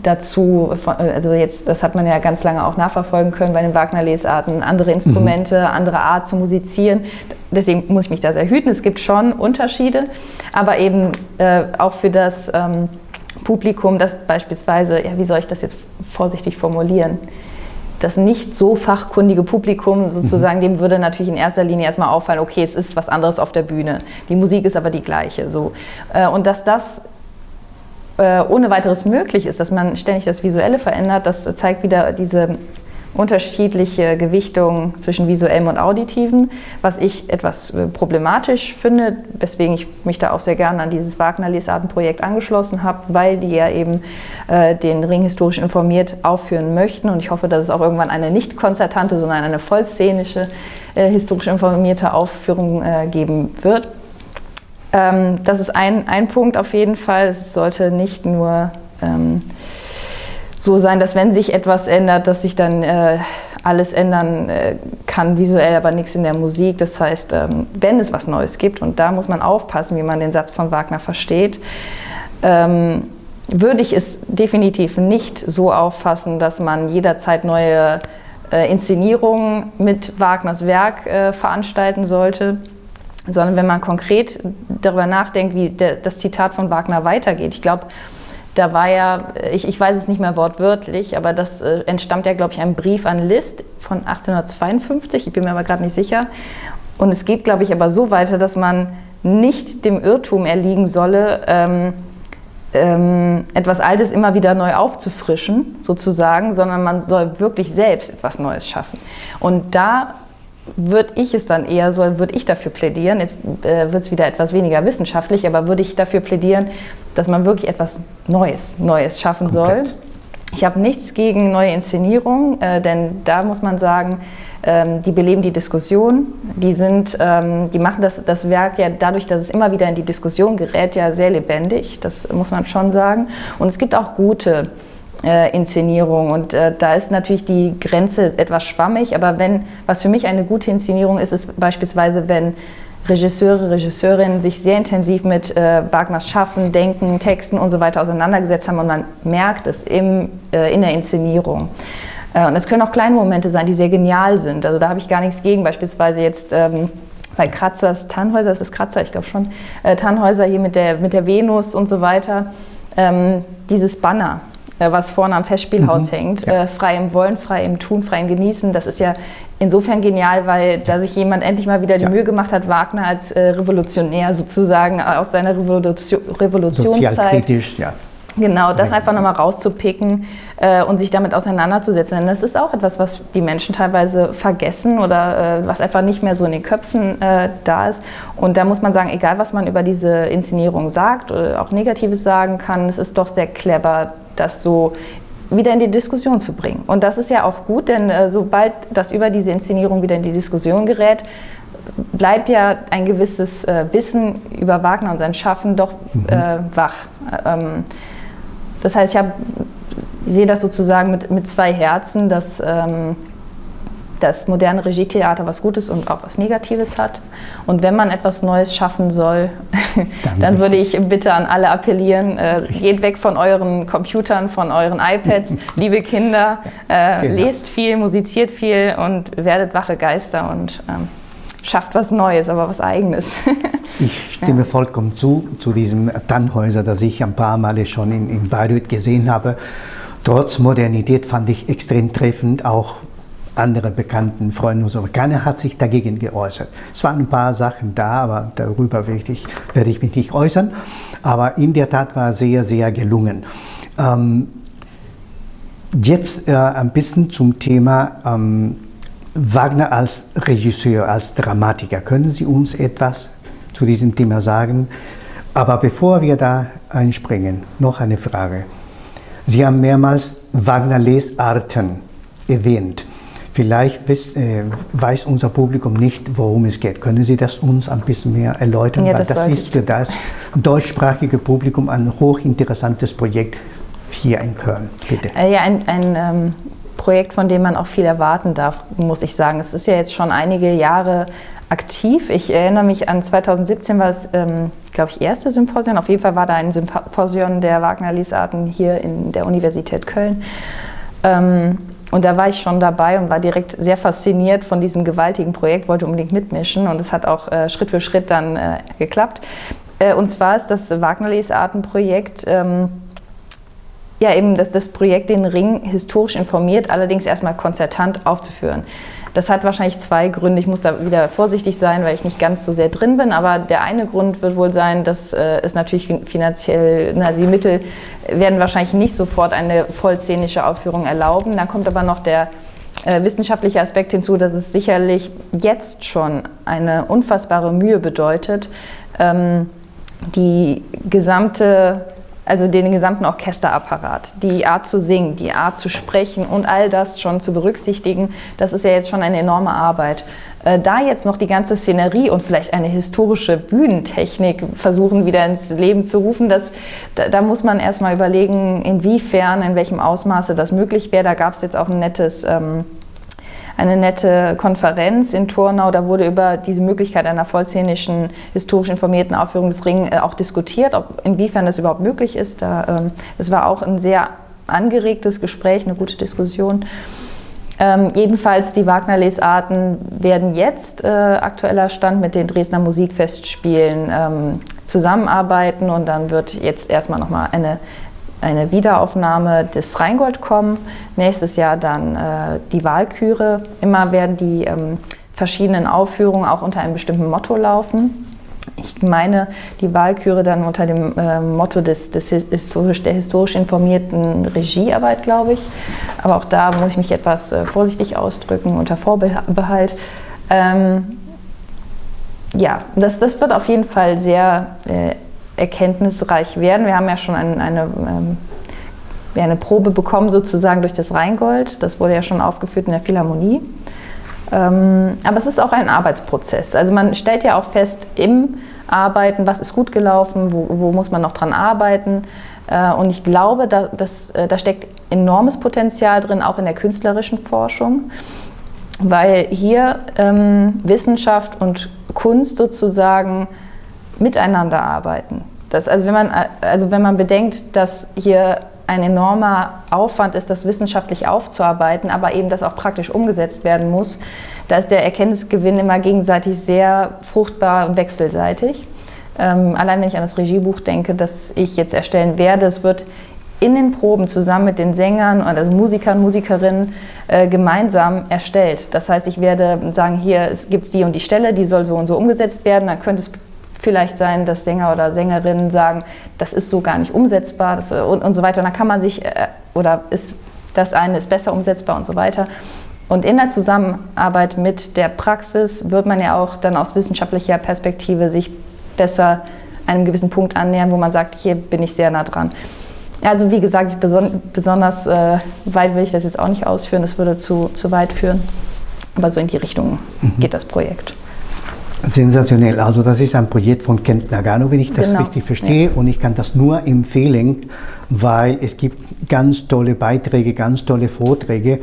B: dazu. Also jetzt, das hat man ja ganz lange auch nachverfolgen können bei den Wagner-Lesarten, andere Instrumente, andere Art zu musizieren. Deswegen muss ich mich da sehr hüten. Es gibt schon Unterschiede, aber eben auch für das Publikum, das beispielsweise, ja, wie soll ich das jetzt vorsichtig formulieren? Das nicht so fachkundige Publikum sozusagen, dem würde natürlich in erster Linie erstmal auffallen, okay, es ist was anderes auf der Bühne. Die Musik ist aber die gleiche. So. Und dass das ohne weiteres möglich ist, dass man ständig das Visuelle verändert, das zeigt wieder diese unterschiedliche Gewichtung zwischen visuellem und auditivem, was ich etwas problematisch finde, weswegen ich mich da auch sehr gerne an dieses Wagner-Lesarten-Projekt angeschlossen habe, weil die ja eben den Ring historisch informiert aufführen möchten und ich hoffe, dass es auch irgendwann eine nicht konzertante, sondern eine vollszenische, historisch informierte Aufführung geben wird. Das ist ein Punkt auf jeden Fall. Es sollte nicht nur so sein, dass wenn sich etwas ändert, dass sich dann alles ändern kann, visuell, aber nichts in der Musik. Das heißt, wenn es was Neues gibt, und da muss man aufpassen, wie man den Satz von Wagner versteht, würde ich es definitiv nicht so auffassen, dass man jederzeit neue Inszenierung mit Wagners Werk veranstalten sollte, sondern wenn man konkret darüber nachdenkt, wie das Zitat von Wagner weitergeht. Ich glaube, da war ja, ich weiß es nicht mehr wortwörtlich, aber das entstammt ja, glaube ich, einem Brief an Liszt von 1852, ich bin mir aber gerade nicht sicher. Und es geht, glaube ich, aber so weiter, dass man nicht dem Irrtum erliegen solle, etwas Altes immer wieder neu aufzufrischen, sozusagen, sondern man soll wirklich selbst etwas Neues schaffen. Und da würde ich dafür plädieren, jetzt wird es wieder etwas weniger wissenschaftlich, aber würde ich dafür plädieren, dass man wirklich etwas Neues schaffen soll. Ich habe nichts gegen neue Inszenierungen, denn da muss man sagen, die beleben die Diskussion, die machen das Werk ja dadurch, dass es immer wieder in die Diskussion gerät, ja sehr lebendig, das muss man schon sagen. Und es gibt auch gute Inszenierung und da ist natürlich die Grenze etwas schwammig, aber was für mich eine gute Inszenierung ist, ist beispielsweise, wenn Regisseure, Regisseurinnen sich sehr intensiv mit Wagners Schaffen, Denken, Texten und so weiter auseinandergesetzt haben und man merkt es in der Inszenierung. Und es können auch kleine Momente sein, die sehr genial sind, also da habe ich gar nichts gegen, beispielsweise jetzt bei Kratzers Tannhäuser, ist das Kratzer, ich glaube schon, Tannhäuser hier mit der Venus und so weiter, dieses Banner, was vorne am Festspielhaus hängt, frei im Wollen, frei im Tun, frei im Genießen, das ist ja insofern genial, weil da sich jemand endlich mal wieder die Mühe gemacht hat, Wagner als Revolutionär sozusagen aus seiner Revolutionszeit.
A: Sozialkritisch, ja.
B: Genau, das einfach nochmal rauszupicken und sich damit auseinanderzusetzen. Denn das ist auch etwas, was die Menschen teilweise vergessen oder was einfach nicht mehr so in den Köpfen da ist. Und da muss man sagen, egal was man über diese Inszenierung sagt oder auch Negatives sagen kann, es ist doch sehr clever, das so wieder in die Diskussion zu bringen. Und das ist ja auch gut, denn sobald das über diese Inszenierung wieder in die Diskussion gerät, bleibt ja ein gewisses Wissen über Wagner und sein Schaffen doch wach. Das heißt, ich sehe das sozusagen mit zwei Herzen, dass das moderne Regietheater was Gutes und auch was Negatives hat. Und wenn man etwas Neues schaffen soll, dann würde ich bitte an alle appellieren, geht weg von euren Computern, von euren iPads, liebe Kinder, lest viel, musiziert viel und werdet wache Geister und schafft was Neues, aber was Eigenes.
A: Ich stimme vollkommen zu diesem Tannhäuser, das ich ein paar Male schon in Bayreuth gesehen habe. Trotz Modernität fand ich extrem treffend, auch andere bekannten Freunde und so. Keiner hat sich dagegen geäußert. Es waren ein paar Sachen da, aber darüber werde ich mich nicht äußern. Aber in der Tat war sehr, sehr gelungen. Jetzt ein bisschen zum Thema Wagner als Regisseur, als Dramatiker. Können Sie uns etwas zu diesem Thema sagen? Aber bevor wir da einspringen, noch eine Frage. Sie haben mehrmals Wagner-Lesarten erwähnt. Vielleicht weiß unser Publikum nicht, worum es geht. Können Sie das uns ein bisschen mehr erläutern?
B: Ja,
A: weil das ist für das deutschsprachige Publikum ein hochinteressantes Projekt hier in Köln. Bitte.
B: Ja, ein Projekt, von dem man auch viel erwarten darf, muss ich sagen. Es ist ja jetzt schon einige Jahre aktiv. Ich erinnere mich an 2017 war das, glaube ich, erste Symposion. Auf jeden Fall war da ein Symposion der Wagner-Lesarten hier in der Universität Köln. Und da war ich schon dabei und war direkt sehr fasziniert von diesem gewaltigen Projekt, wollte unbedingt mitmischen und es hat auch Schritt für Schritt dann geklappt. Und zwar ist das Wagner-Lesarten-Projekt ja eben das Projekt, den Ring historisch informiert, allerdings erstmal konzertant aufzuführen. Das hat wahrscheinlich zwei Gründe. Ich muss da wieder vorsichtig sein, weil ich nicht ganz so sehr drin bin. Aber der eine Grund wird wohl sein, dass es natürlich finanziell, also die Mittel werden wahrscheinlich nicht sofort eine vollszenische Aufführung erlauben. Dann kommt aber noch der wissenschaftliche Aspekt hinzu, dass es sicherlich jetzt schon eine unfassbare Mühe bedeutet, den gesamten Orchesterapparat, die Art zu singen, die Art zu sprechen und all das schon zu berücksichtigen, das ist ja jetzt schon eine enorme Arbeit. Da jetzt noch die ganze Szenerie und vielleicht eine historische Bühnentechnik versuchen wieder ins Leben zu rufen, da muss man erstmal überlegen, inwiefern, in welchem Ausmaße das möglich wäre. Da gab es jetzt auch eine nette Konferenz in Turnau, da wurde über diese Möglichkeit einer vollszenischen, historisch informierten Aufführung des Ring auch diskutiert, inwiefern das überhaupt möglich ist. Es war auch ein sehr angeregtes Gespräch, eine gute Diskussion. Jedenfalls die Wagner-Lesarten werden jetzt aktueller Stand mit den Dresdner Musikfestspielen zusammenarbeiten und dann wird jetzt erstmal nochmal eine Wiederaufnahme des Rheingold kommen. Nächstes Jahr dann die Walküre. Immer werden die verschiedenen Aufführungen auch unter einem bestimmten Motto laufen. Ich meine, die Walküre dann unter dem Motto der historisch informierten Regiearbeit, glaube ich. Aber auch da muss ich mich etwas vorsichtig ausdrücken, unter Vorbehalt. Ja, das wird auf jeden Fall sehr erkenntnisreich werden. Wir haben ja schon eine Probe bekommen, sozusagen durch das Rheingold. Das wurde ja schon aufgeführt in der Philharmonie. Aber es ist auch ein Arbeitsprozess. Also man stellt ja auch fest im Arbeiten, was ist gut gelaufen, wo muss man noch dran arbeiten. Und ich glaube, da steckt enormes Potenzial drin, auch in der künstlerischen Forschung, weil hier Wissenschaft und Kunst sozusagen miteinander arbeiten. Wenn man bedenkt, dass hier ein enormer Aufwand ist, das wissenschaftlich aufzuarbeiten, aber eben das auch praktisch umgesetzt werden muss, da ist der Erkenntnisgewinn immer gegenseitig sehr fruchtbar und wechselseitig. Allein wenn ich an das Regiebuch denke, das ich jetzt erstellen werde, es wird in den Proben zusammen mit den Sängern, also Musikern, Musikerinnen, gemeinsam erstellt. Das heißt, ich werde sagen, hier gibt es die und die Stelle, die soll so und so umgesetzt werden, dann könnte es vielleicht sein, dass Sänger oder Sängerinnen sagen, das ist so gar nicht umsetzbar und so weiter. Und dann kann man sich, das eine ist besser umsetzbar und so weiter. Und in der Zusammenarbeit mit der Praxis wird man ja auch dann aus wissenschaftlicher Perspektive sich besser einem gewissen Punkt annähern, wo man sagt, hier bin ich sehr nah dran. Also wie gesagt, besonders weit will ich das jetzt auch nicht ausführen, das würde zu weit führen. Aber so in die Richtung geht das Projekt.
A: Sensationell. Also das ist ein Projekt von Kent Nagano, wenn ich das richtig verstehe. Ja. Und ich kann das nur empfehlen, weil es gibt ganz tolle Beiträge, ganz tolle Vorträge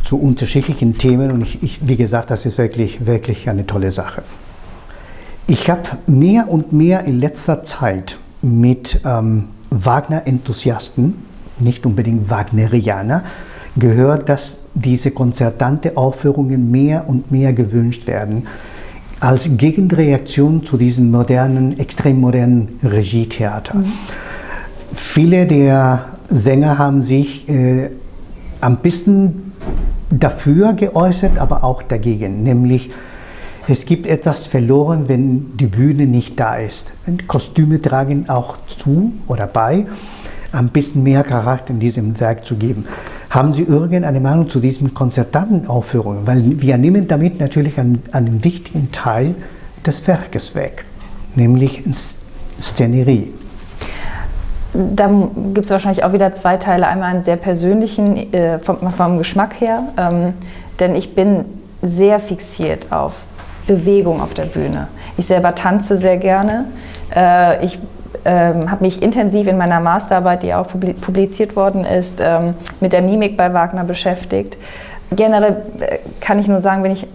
A: zu unterschiedlichen Themen. Und wie gesagt, das ist wirklich, wirklich eine tolle Sache. Ich habe mehr und mehr in letzter Zeit mit Wagner-Enthusiasten, nicht unbedingt Wagnerianer, gehört, dass diese konzertante Aufführungen mehr und mehr gewünscht werden, als Gegenreaktion zu diesem modernen, extrem modernen Regietheater. Viele der Sänger haben sich ein bisschen dafür geäußert, aber auch dagegen. Nämlich, es gibt etwas verloren, wenn die Bühne nicht da ist. Kostüme tragen auch zu oder bei, ein bisschen mehr Charakter in diesem Werk zu geben. Haben Sie irgendeine Meinung zu diesen konzertanten Aufführungen? Weil wir nehmen damit natürlich einen wichtigen Teil des Werkes weg, nämlich Szenerie.
B: Da gibt es wahrscheinlich auch wieder zwei Teile. Einmal einen sehr persönlichen, vom Geschmack her, denn ich bin sehr fixiert auf Bewegung auf der Bühne. Ich selber tanze sehr gerne. Ich habe mich intensiv in meiner Masterarbeit, die auch publiziert worden ist, mit der Mimik bei Wagner beschäftigt. Generell kann ich nur sagen, bin ich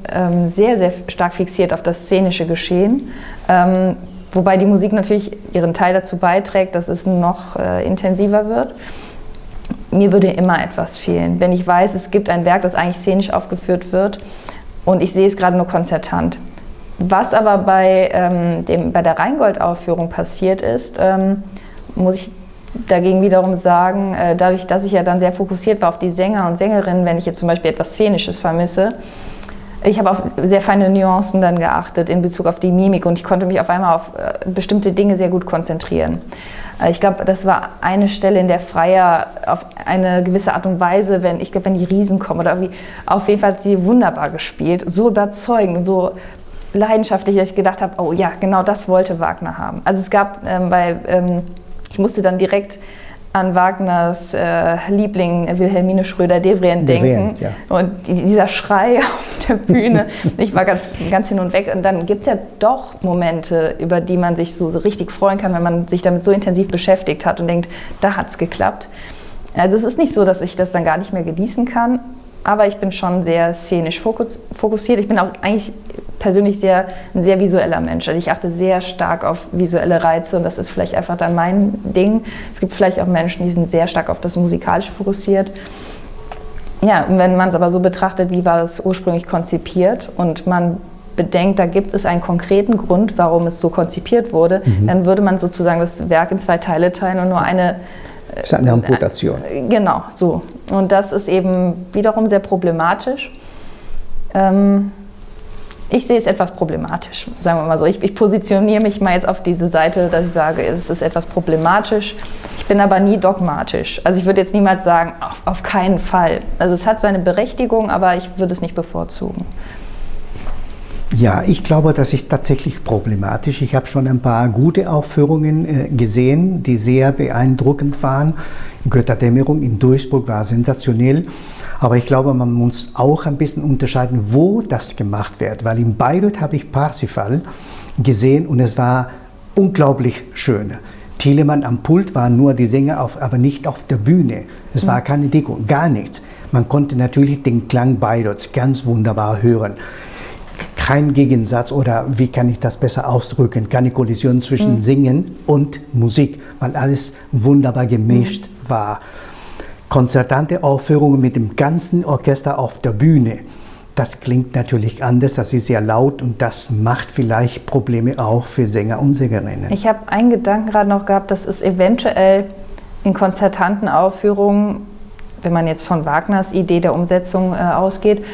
B: sehr, sehr stark fixiert auf das szenische Geschehen. Wobei die Musik natürlich ihren Teil dazu beiträgt, dass es noch intensiver wird. Mir würde immer etwas fehlen, wenn ich weiß, es gibt ein Werk, das eigentlich szenisch aufgeführt wird und ich sehe es gerade nur konzertant. Was aber bei der Rheingold-Aufführung passiert ist, muss ich dagegen wiederum sagen, dadurch, dass ich ja dann sehr fokussiert war auf die Sänger und Sängerinnen, wenn ich jetzt zum Beispiel etwas Szenisches vermisse, ich habe auf sehr feine Nuancen dann geachtet in Bezug auf die Mimik und ich konnte mich auf einmal auf bestimmte Dinge sehr gut konzentrieren. Ich glaube, das war eine Stelle, in der Freier auf eine gewisse Art und Weise, wenn die Riesen kommen oder irgendwie, auf jeden Fall hat sie wunderbar gespielt, so überzeugend und so leidenschaftlich, dass ich gedacht habe, oh ja, genau das wollte Wagner haben. Also es gab, ich musste dann direkt an Wagners Liebling Wilhelmine Schröder-Devrient denken. Ja. Und dieser Schrei auf der Bühne, ich war ganz hin und weg. Und dann gibt es ja doch Momente, über die man sich so richtig freuen kann, wenn man sich damit so intensiv beschäftigt hat und denkt, da hat es geklappt. Also es ist nicht so, dass ich das dann gar nicht mehr genießen kann, aber ich bin schon sehr szenisch fokussiert. Ich bin auch eigentlich persönlich ein sehr visueller Mensch. Also ich achte sehr stark auf visuelle Reize und das ist vielleicht einfach dann mein Ding. Es gibt vielleicht auch Menschen, die sind sehr stark auf das Musikalische fokussiert. Ja, wenn man es aber so betrachtet, wie war das ursprünglich konzipiert und man bedenkt, da gibt es einen konkreten Grund, warum es so konzipiert wurde, dann würde man sozusagen das Werk in 2 Teile teilen und nur eine...
A: Das ist eine Amputation.
B: Genau, so. Und das ist eben wiederum sehr problematisch. Ich sehe es etwas problematisch, sagen wir mal so. Ich positioniere mich mal jetzt auf diese Seite, dass ich sage, es ist etwas problematisch. Ich bin aber nie dogmatisch. Also ich würde jetzt niemals sagen, auf keinen Fall. Also es hat seine Berechtigung, aber ich würde es nicht bevorzugen.
A: Ja, ich glaube, das ist tatsächlich problematisch. Ich habe schon ein paar gute Aufführungen gesehen, die sehr beeindruckend waren. Götterdämmerung in Duisburg war sensationell. Aber ich glaube, man muss auch ein bisschen unterscheiden, wo das gemacht wird. Weil in Bayreuth habe ich Parsifal gesehen und es war unglaublich schön. Thielemann am Pult waren nur die Sänger, aber nicht auf der Bühne. Es war keine Deko, gar nichts. Man konnte natürlich den Klang Bayreuths ganz wunderbar hören. Kein Gegensatz oder wie kann ich das besser ausdrücken, keine Kollision zwischen Singen und Musik, weil alles wunderbar gemischt war. Konzertante Aufführungen mit dem ganzen Orchester auf der Bühne, das klingt natürlich anders, das ist sehr laut und das macht vielleicht Probleme auch für Sänger und Sängerinnen.
B: Ich habe einen Gedanken gerade noch gehabt, dass es eventuell in konzertanten Aufführungen, wenn man jetzt von Wagners Idee der Umsetzung ausgeht,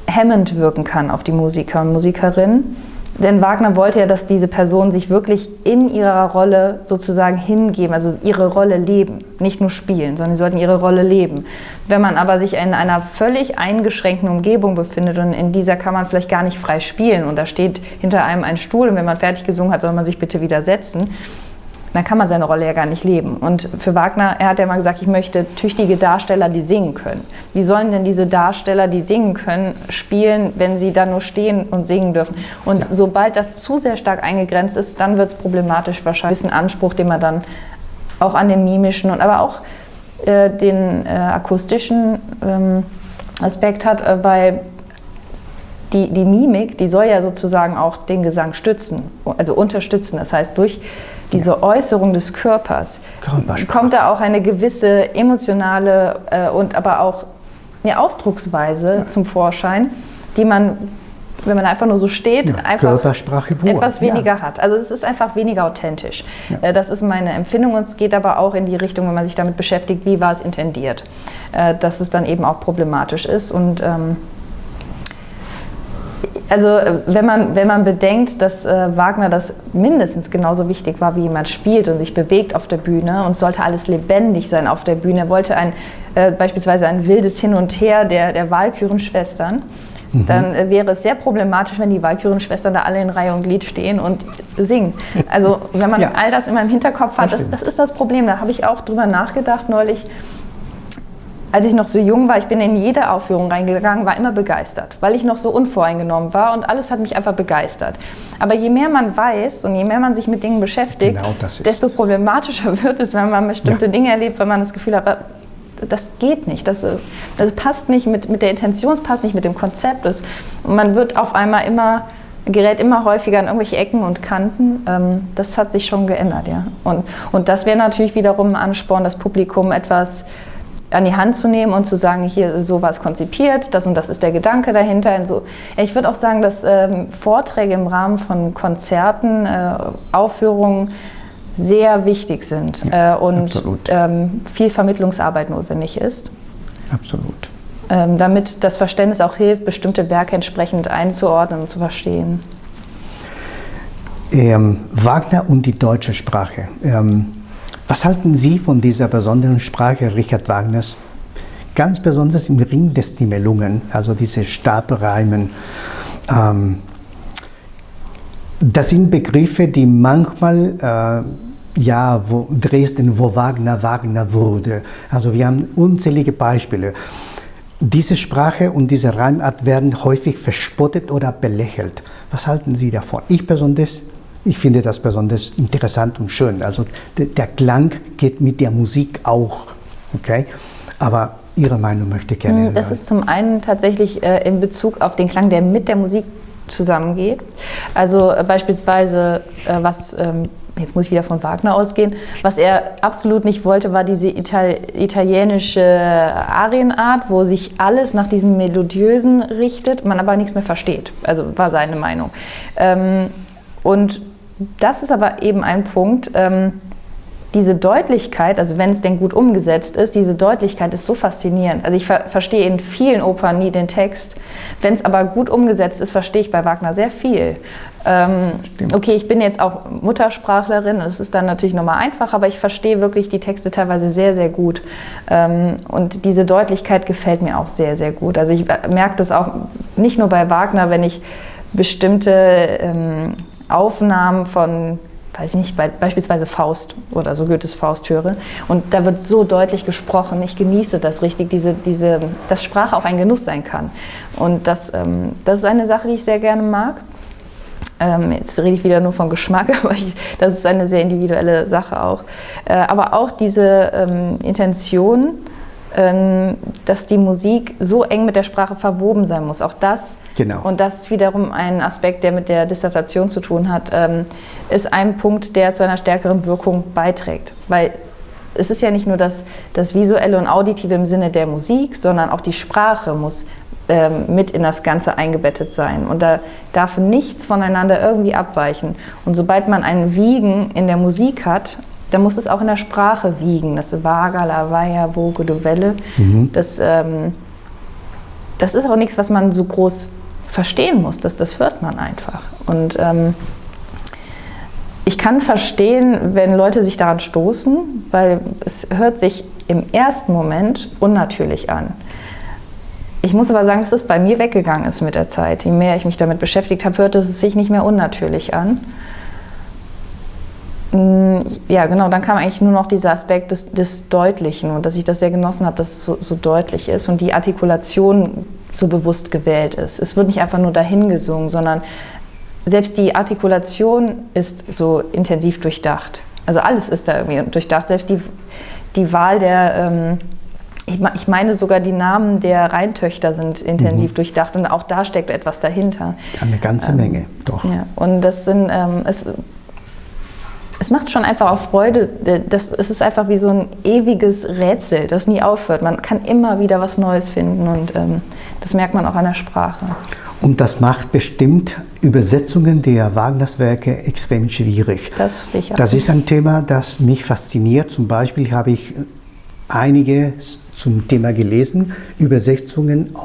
B: hemmend wirken kann auf die Musiker und Musikerinnen. Denn Wagner wollte ja, dass diese Personen sich wirklich in ihrer Rolle sozusagen hingeben, also ihre Rolle leben, nicht nur spielen, sondern sie sollten ihre Rolle leben. Wenn man aber sich in einer völlig eingeschränkten Umgebung befindet und in dieser kann man vielleicht gar nicht frei spielen und da steht hinter einem ein Stuhl und wenn man fertig gesungen hat, soll man sich bitte wieder setzen, dann kann man seine Rolle ja gar nicht leben. Und für Wagner, er hat ja mal gesagt, ich möchte tüchtige Darsteller, die singen können. Wie sollen denn diese Darsteller, die singen können, spielen, wenn sie da nur stehen und singen dürfen? Und sobald das zu sehr stark eingegrenzt ist, dann wird es problematisch wahrscheinlich. Ein Anspruch, den man dann auch an den mimischen und aber auch den akustischen Aspekt hat, weil die Mimik, die soll ja sozusagen auch den Gesang stützen, also unterstützen. Das heißt, durch diese Äußerung des Körpers kommt da auch eine gewisse emotionale und aber auch eine Ausdrucksweise zum Vorschein, die man, wenn man einfach nur so steht, einfach etwas weniger hat. Also es ist einfach weniger authentisch. Ja. Das ist meine Empfindung und es geht aber auch in die Richtung, wenn man sich damit beschäftigt, wie war es intendiert, dass es dann eben auch problematisch ist und also wenn man bedenkt, dass Wagner das mindestens genauso wichtig war, wie jemand spielt und sich bewegt auf der Bühne und sollte alles lebendig sein auf der Bühne, er wollte beispielsweise ein wildes Hin und Her der Walkürenschwestern, dann wäre es sehr problematisch, wenn die Walkürenschwestern da alle in Reihe und Glied stehen und singen. Also wenn man all das immer im Hinterkopf hat, das ist das Problem. Da habe ich auch drüber nachgedacht neulich. Als ich noch so jung war, ich bin in jede Aufführung reingegangen, war immer begeistert, weil ich noch so unvoreingenommen war und alles hat mich einfach begeistert. Aber je mehr man weiß und je mehr man sich mit Dingen beschäftigt, desto problematischer wird es, wenn man bestimmte Dinge erlebt, wenn man das Gefühl hat, das geht nicht, das passt nicht mit der Intention, es passt nicht mit dem Konzept. Und man wird auf einmal gerät immer häufiger an irgendwelche Ecken und Kanten. Das hat sich schon geändert, ja. Und das wäre natürlich wiederum ein Ansporn, das Publikum etwas an die Hand zu nehmen und zu sagen, hier, so war es konzipiert, das und das ist der Gedanke dahinter. Ich würde auch sagen, dass Vorträge im Rahmen von Konzerten, Aufführungen sehr wichtig sind und viel Vermittlungsarbeit notwendig ist.
A: Absolut.
B: Damit das Verständnis auch hilft, bestimmte Werke entsprechend einzuordnen und zu verstehen.
A: Wagner und die deutsche Sprache. Was halten Sie von dieser besonderen Sprache Richard Wagners? Ganz besonders im Ring des Nibelungen, also diese Stabreimen. Das sind Begriffe, die manchmal, Dresden, wo Wagner wurde. Also wir haben unzählige Beispiele. Diese Sprache und diese Reimart werden häufig verspottet oder belächelt. Was halten Sie davon? Ich finde das besonders interessant und schön. Also der Klang geht mit der Musik auch, okay? Aber Ihre Meinung möchte ich gerne hören.
B: Das ist zum einen tatsächlich in Bezug auf den Klang, der mit der Musik zusammengeht. Also beispielsweise, was jetzt muss ich wieder von Wagner ausgehen, was er absolut nicht wollte, war diese italienische Arienart, wo sich alles nach diesem Melodiösen richtet, man aber nichts mehr versteht. Also war seine Meinung. Und das ist aber eben ein Punkt, diese Deutlichkeit, also wenn es denn gut umgesetzt ist, diese Deutlichkeit ist so faszinierend. Also ich verstehe in vielen Opern nie den Text. Wenn es aber gut umgesetzt ist, verstehe ich bei Wagner sehr viel. Okay, ich bin jetzt auch Muttersprachlerin, das ist dann natürlich nochmal einfach, aber ich verstehe wirklich die Texte teilweise sehr, sehr gut. Und diese Deutlichkeit gefällt mir auch sehr, sehr gut. Also ich merke das auch nicht nur bei Wagner, wenn ich bestimmte Aufnahmen von, weiß ich nicht, beispielsweise Faust oder so Goethes Faust höre. Und da wird so deutlich gesprochen. Ich genieße das richtig, dass Sprache auch ein Genuss sein kann. Und das ist eine Sache, die ich sehr gerne mag. Jetzt rede ich wieder nur von Geschmack, aber das ist eine sehr individuelle Sache auch. Aber auch diese Intention, dass die Musik so eng mit der Sprache verwoben sein muss. Auch das, genau. Und das ist wiederum ein Aspekt, der mit der Dissertation zu tun hat, ist ein Punkt, der zu einer stärkeren Wirkung beiträgt. Weil es ist ja nicht nur das Visuelle und Auditive im Sinne der Musik, sondern auch die Sprache muss mit in das Ganze eingebettet sein. Und da darf nichts voneinander irgendwie abweichen. Und sobald man ein Wiegen in der Musik hat, dann muss es auch in der Sprache wiegen. Das Vaga, la Vaya, Vogue, du Welle. Das ist auch nichts, was man so groß verstehen muss. Das hört man einfach. Und ich kann verstehen, wenn Leute sich daran stoßen, weil es hört sich im ersten Moment unnatürlich an. Ich muss aber sagen, dass es bei mir weggegangen ist mit der Zeit. Je mehr ich mich damit beschäftigt habe, hörte es sich nicht mehr unnatürlich an. Ja, genau, dann kam eigentlich nur noch dieser Aspekt des Deutlichen und dass ich das sehr genossen habe, dass es so deutlich ist und die Artikulation so bewusst gewählt ist. Es wird nicht einfach nur dahin gesungen, sondern selbst die Artikulation ist so intensiv durchdacht. Also alles ist da irgendwie durchdacht, selbst die Wahl der... Ich meine sogar, die Namen der Rheintöchter sind intensiv durchdacht und auch da steckt etwas dahinter.
A: Eine ganze Menge, doch.
B: Ja, und das sind, es macht schon einfach auch Freude. Es ist einfach wie so ein ewiges Rätsel, das nie aufhört. Man kann immer wieder was Neues finden und das merkt man auch an der Sprache.
A: Und das macht bestimmt Übersetzungen der Wagners Werke extrem schwierig.
B: Das sicher.
A: Das ist ein Thema, das mich fasziniert. Zum Beispiel habe ich einige zum Thema gelesen, Übersetzungen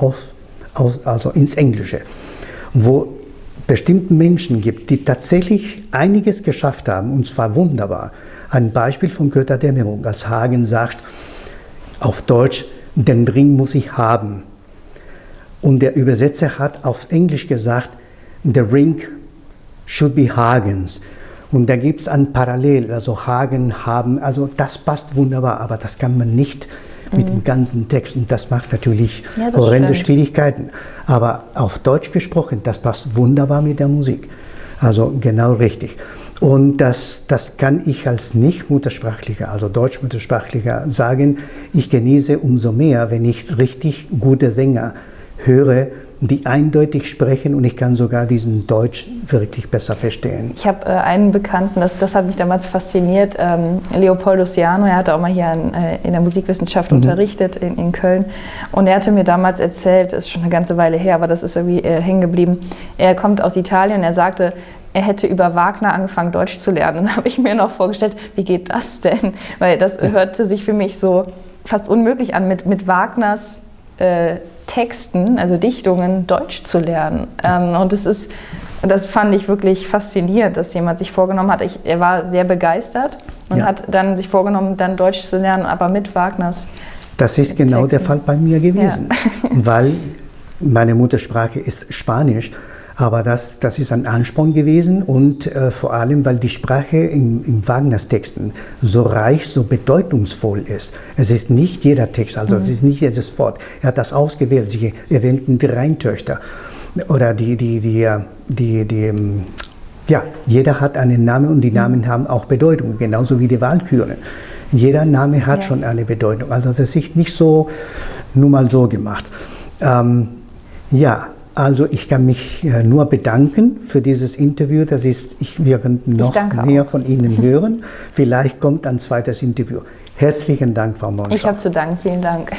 A: also ins Englische, wo bestimmten Menschen gibt, die tatsächlich einiges geschafft haben, und zwar wunderbar. Ein Beispiel von Götterdämmerung, als Hagen sagt, auf Deutsch, den Ring muss ich haben. Und der Übersetzer hat auf Englisch gesagt, the ring should be Hagens. Und da gibt es ein Parallel, also Hagen, haben, also das passt wunderbar, aber das kann man nicht mit dem ganzen Text und das macht natürlich horrende Schwierigkeiten. Aber auf Deutsch gesprochen, das passt wunderbar mit der Musik. Also genau richtig. Und das kann ich als Nicht-Muttersprachlicher, also Deutsch-Muttersprachlicher sagen, ich genieße umso mehr, wenn ich richtig gute Sänger höre, die eindeutig sprechen und ich kann sogar diesen Deutsch wirklich besser verstehen.
B: Ich habe einen Bekannten, das hat mich damals fasziniert, Leopoldo Siano, er hatte auch mal hier in der Musikwissenschaft unterrichtet in Köln und er hatte mir damals erzählt, das ist schon eine ganze Weile her, aber das ist irgendwie hängen geblieben, er kommt aus Italien, er sagte, er hätte über Wagner angefangen, Deutsch zu lernen. Und dann habe ich mir noch vorgestellt, wie geht das denn? Weil das hörte sich für mich so fast unmöglich an, mit Wagners Texten, also Dichtungen, Deutsch zu lernen. Und das fand ich wirklich faszinierend, dass jemand sich vorgenommen hat. Er war sehr begeistert und hat dann sich vorgenommen, dann Deutsch zu lernen, aber mit Wagners
A: Das ist genau
B: Texten.
A: der Fall bei mir gewesen, weil meine Muttersprache ist Spanisch. Aber das ist ein Ansporn gewesen und vor allem, weil die Sprache in Wagners Texten so reich, so bedeutungsvoll ist. Es ist nicht jeder Text, also es ist nicht jedes Wort. Er hat das ausgewählt. Sie erwähnten die Rheintöchter oder jeder hat einen Namen und die Namen haben auch Bedeutung, genauso wie die Walküre. Jeder Name hat schon eine Bedeutung. Also es ist nicht so nur mal so gemacht. Also ich kann mich nur bedanken für dieses Interview. Wir könnten noch mehr von Ihnen hören. Vielleicht kommt ein zweites Interview. Herzlichen Dank, Frau Monschau.
B: Ich habe zu danken. Vielen Dank.